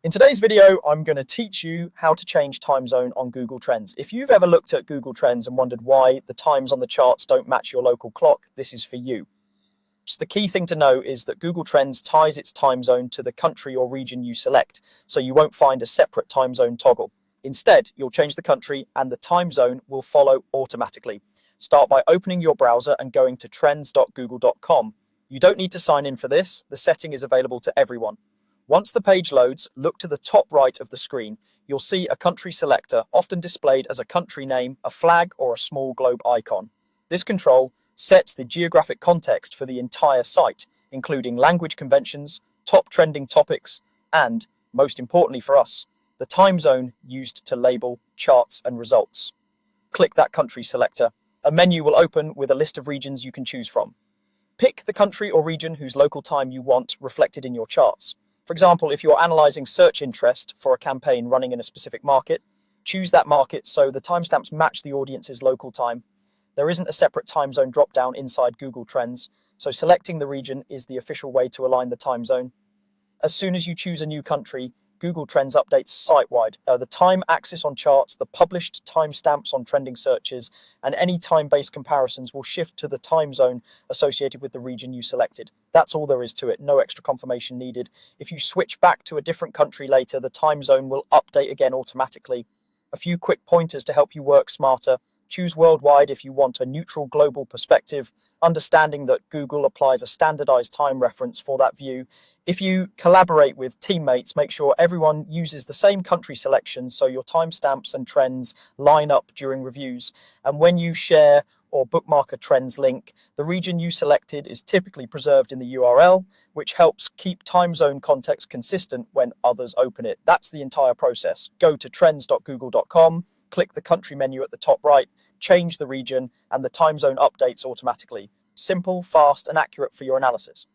In today's video, I'm going to teach you how to change time zone on Google Trends. If you've ever looked at Google Trends and wondered why the times on the charts don't match your local clock, this is for you. So the key thing to know is that Google Trends ties its time zone to the country or region you select, so you won't find a separate time zone toggle. Instead, you'll change the country and the time zone will follow automatically. Start by opening your browser and going to trends.google.com. You don't need to sign in for this, the setting is available to everyone. Once the page loads, look to the top right of the screen. You'll see a country selector, often displayed as a country name, a flag, or a small globe icon. This control sets the geographic context for the entire site, including language conventions, top trending topics, and, most importantly for us, the time zone used to label charts and results. Click that country selector. A menu will open with a list of regions you can choose from. Pick the country or region whose local time you want reflected in your charts. For example, if you're analyzing search interest for a campaign running in a specific market, choose that market so the timestamps match the audience's local time. There isn't a separate time zone drop-down inside Google Trends, so selecting the region is the official way to align the time zone. As soon as you choose a new country, Google Trends updates site-wide. The time axis on charts, the published timestamps on trending searches, and any time-based comparisons will shift to the time zone associated with the region you selected. That's all there is to it, no extra confirmation needed. If you switch back to a different country later, the time zone will update again automatically. A few quick pointers to help you work smarter. Choose worldwide if you want a neutral global perspective, understanding that Google applies a standardized time reference for that view. If you collaborate with teammates, make sure everyone uses the same country selection so your timestamps and trends line up during reviews. And when you share or bookmark a trends link, the region you selected is typically preserved in the URL, which helps keep time zone context consistent when others open it. That's the entire process. Go to trends.google.com, click the country menu at the top right, change the region, and the time zone updates automatically. Simple, fast, and accurate for your analysis.